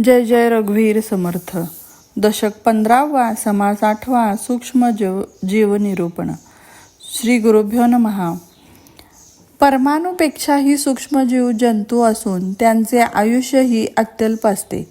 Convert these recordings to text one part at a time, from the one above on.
जय जय रघुवीर समर्थ. दशक 15वा, समास 8वा, सूक्ष्म जीवनिरूपण. श्री गुरुभ्यो नमः. परमाणुपेक्षाही सूक्ष्म जीव जंतू असून त्यांचे आयुष्यही अत्यल्प असते.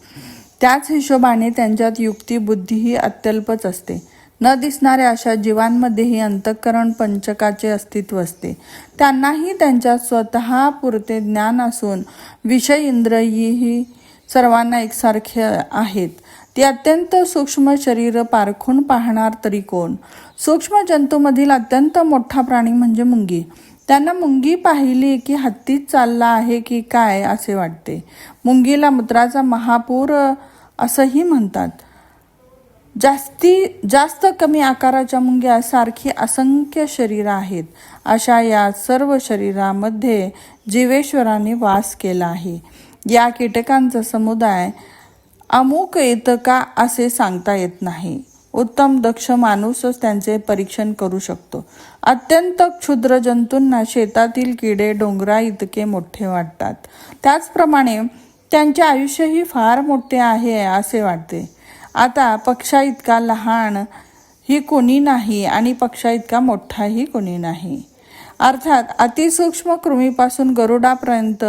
त्याच हिशोबाने त्यांच्यात युक्ती बुद्धीही अत्यल्पच असते. न दिसणाऱ्या अशा जीवांमध्येही अंतःकरण पंचकाचे अस्तित्व असते. त्यांनाही त्यांच्या स्वतः पुरते ज्ञान असून विषय इंद्रियही सर्वांना एकसारखे आहेत. ती अत्यंत सूक्ष्म शरीर पारखून पाहणार तरी कोण? सूक्ष्म जंतूमधील अत्यंत मोठा प्राणी म्हणजे मुंगी. त्यांना मुंगी पाहिली की हत्तीच चालला आहे की काय असे वाटते. मुंगीला मूत्राचा महापूर असंही म्हणतात. जास्त कमी आकाराच्या मुंग्या सारखी असंख्य शरीर आहेत. अशा या सर्व शरीरामध्ये जीवेश्वराने वास केला आहे. या कीटकांचा समुदाय अमुक इतका असे सांगता येत नाही. उत्तम दक्ष माणूसच त्यांचे परीक्षण करू शकतो. अत्यंत क्षुद्र जंतूंना शेतातील किडे डोंगरा इतके मोठे वाटतात. त्याचप्रमाणे त्यांचे आयुष्यही फार मोठे आहे असे वाटते. आता पक्षा इतका लहान ही कोणी नाही आणि पक्षा इतका मोठाही कोणी नाही. अर्थात अतिसूक्ष्म कृमीपासून गरुडापर्यंत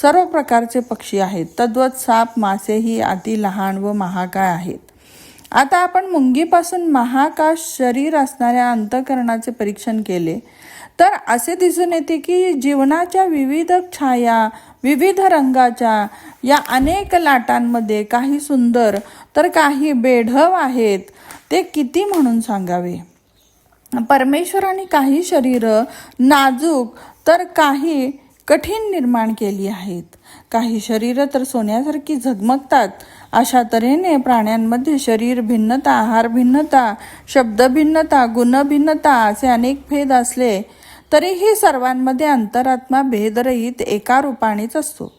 सर्व प्रकारचे पक्षी आहेत. तद्वत साप मासेही अति लहान व महाकाय आहेत. आता आपण मुंगीपासून महाकाश शरीर असणाऱ्या अंतःकरणाचे परीक्षण केले तर असे दिसून येते की जीवनाच्या विविध छाया, विविध रंगाच्या या अनेक लाटांमध्ये काही सुंदर तर काही बेढव आहेत. ते किती म्हणून सांगावे. परमेश्वराने काही शरीर नाजूक तर काही कठीण निर्माण केली आहेत. काही शरीर तर सोन्यासारखी झगमगतात. अशा तऱ्हेने प्राण्यांमध्ये शरीर भिन्नता, आहार भिन्नता, शब्द भिन्नता, गुण भिन्नता असे अनेक भेद असले तरीही सर्वांमध्ये अंतरात्मा भेदरहित एका रूपानेच असतो.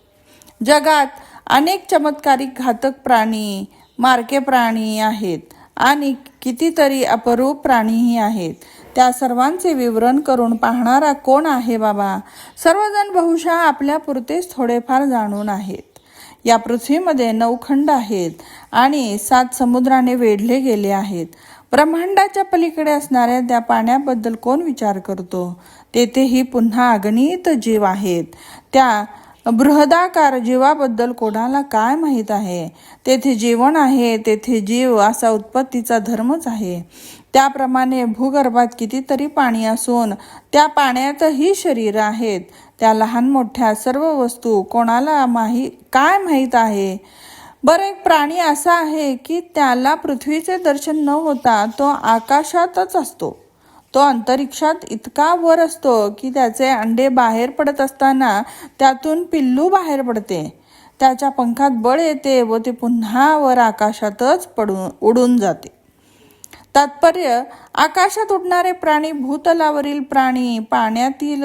जगात अनेक चमत्कारिक घातक प्राणी, मारके प्राणी आहेत आणि कितीतरी अपरूप प्राणीही आहेत. त्या सर्वांचे विवरण करून पाहणारा कोण आहे बाबा? सर्वजण बहुशः आपल्या पुरतेच थोडेफार जाणून आहेत. या पृथ्वीमध्ये 9 खंड आहेत आणि 7 समुद्राने वेढले गेले आहेत. ब्रह्मांडाच्या पलीकडे असणाऱ्या त्या पाण्याबद्दल कोण विचार करतो? तेथेही पुन्हा अगणित जीव आहेत. त्या बृहदाकार जीवाबद्दल कोणाला काय माहीत आहे? तेथे जीवन आहे, तेथे जीव असा उत्पत्तीचा धर्मच आहे. त्याप्रमाणे भूगर्भात कितीतरी पाणी असून त्या पाण्यातही शरीर आहेत. त्या लहान मोठ्या सर्व वस्तू कोणाला काय माहीत आहे? बरं, एक प्राणी असा आहे की त्याला पृथ्वीचे दर्शन न होता तो आकाशातच असतो. तो अंतरिक्षात इतका वर असतो की त्याचे अंडे बाहेर पडत असताना त्यातून पिल्लू बाहेर पडते. त्याच्या पंखात बळ येते व ते पुन्हा वर आकाशातच उडून जाते. तात्पर्य, आकाशात उडणारे प्राणी, भूतलावरील प्राणी, पाण्यातील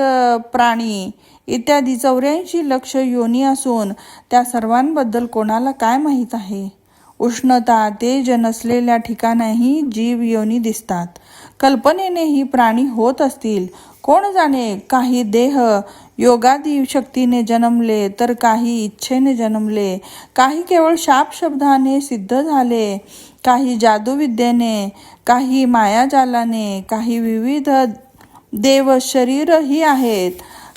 प्राणी इत्यादी 84 लक्ष योनी असून त्या सर्वांबद्दल कोणाला काय माहीत आहे? उष्णता, तेज नसलेल्या ठिकाणीही जीव योनी दिसतात. कल्पनेनेही प्राणी होत असतील. कोण जाणे, काही देह योगादी शक्तीने जन्मले तर काही इच्छेने जन्मले, काही केवळ शाप शब्दाने सिद्ध झाले, काही जादूविद्येने, काही मायाजालाने, काही विविध देव शरीरही आहेत,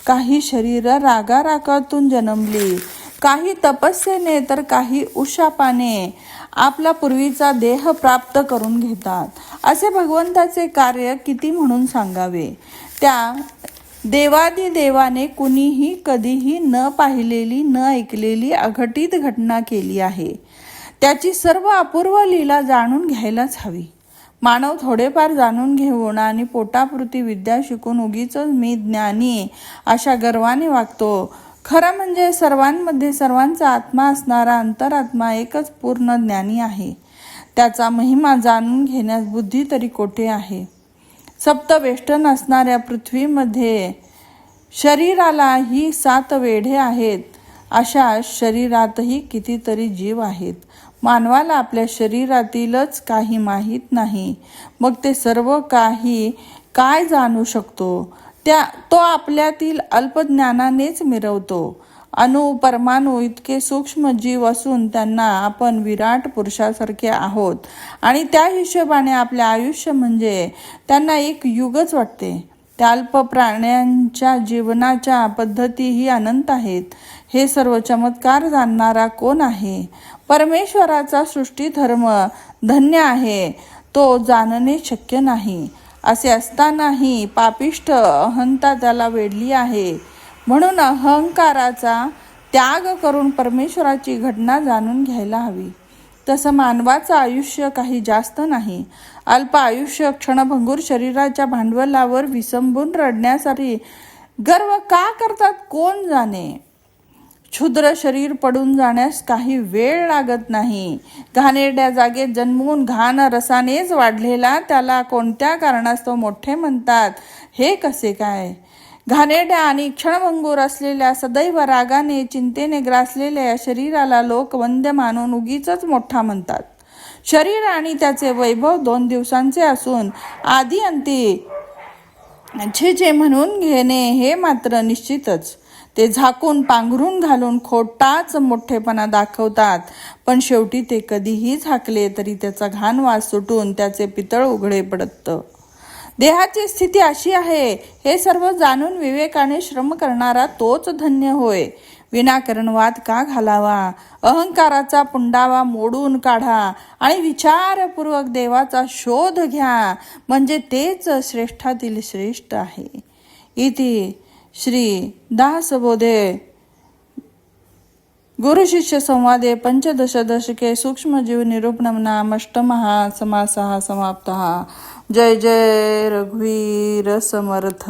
काही शरीर रागारागातून जन्मली, काही तपस्येने तर काही उशापाने आपला पूर्वीचा देह प्राप्त करून घेतात. असे भगवंताचे कार्य किती म्हणून सांगावे. त्या देवाने कुणीही कधीही न पाहिलेली, न ऐकलेली अघटित घटना केली आहे. त्याची सर्व अपूर्व लीला जाणून घ्यायलाच हवी. मानव थोडेफार जाणून घेऊन आणि पोटापुरती विद्या शिकून उगीच मी ज्ञानी अशा गर्वाने वागतो. खरं म्हणजे सर्वांमध्ये सर्वांचा आत्मा असणारा अंतरात्मा एकच पूर्ण ज्ञानी आहे. त्याचा महिमा जाणून घेण्यास बुद्धी तरी कोठे आहे? सप्तवेष्टन असणाऱ्या पृथ्वीमध्ये शरीरालाही 7 वेढे आहेत. अशा शरीरातही कितीतरी जीव आहेत. मानवाला आपल्या शरीरातीलच काही माहीत नाही. मग ते सर्व काही काय जाणू शकतो? तो आपल्यातील अल्पज्ञानानेच मिरवतो. अणु परमाणु इतके सूक्ष्म जीव असून त्यांना आपण विराट पुरुषासारखे आहोत आणि त्या हिशोबाने आपले आयुष्य म्हणजे त्यांना एक युगच वाटते. त्या अल्प प्राण्यांच्या जीवनाच्या पद्धतीही अनंत आहेत. हे सर्व चमत्कार जाणणारा कोण आहे? परमेश्वराचा सृष्टी धर्म धन्य आहे, तो जाणणे शक्य नाही. असे असतानाही पापिष्ठ अहंता त्याला वेढली आहे. म्हणून अहंकाराचा त्याग करून परमेश्वराची घटना जाणून घ्यायला हवी. तसं मानवाचं आयुष्य काही जास्त नाही. अल्प आयुष्य क्षणभंगूर शरीराच्या भांडवलावर विसंबून रडण्यासाठी गर्व का करतात कोण जाणे. क्षुद्र शरीर पडून जाण्यास काही वेळ लागत नाही. घाणेरड्या जागेत जन्मून घाण रसानेच वाढलेला त्याला कोणत्या कारणास्तव मोठे म्हणतात हे कसे काय. घाणेरड्या आणि क्षणभंगूर असलेल्या सदैव रागाने चिंतेने ग्रासलेल्या या शरीराला लोक वंद्य मानून उगीचच मोठा म्हणतात. शरीर आणि त्याचे वैभव 2 दिवसांचे असून आदी अंती छे म्हणून घेणे हे मात्र निश्चितच. ते झाकून पांघरून घालून खोटाच मोठेपणा दाखवतात, पण शेवटी ते कधीही झाकले तरी त्याचा घाण वास सुटून त्याचे पितळ उघडे पडतं. देहाची स्थिती अशी आहे हे सर्व जाणून विवेकाने श्रम करणारा तोच धन्य होय. विनाकारण वाद का घालावा. अहंकाराचा पुंडावा मोडून काढा आणि विचारपूर्वक देवाचा शोध घ्या, म्हणजे तेच श्रेष्ठातील श्रेष्ठ आहे. इति श्री दासबोधे गुरुशिष्य संवादे पंचदश दशके सूक्ष्मजीव निरूपणं नाम अष्टमः समासः समाप्तः. जय जय रघुवीर समर्थ.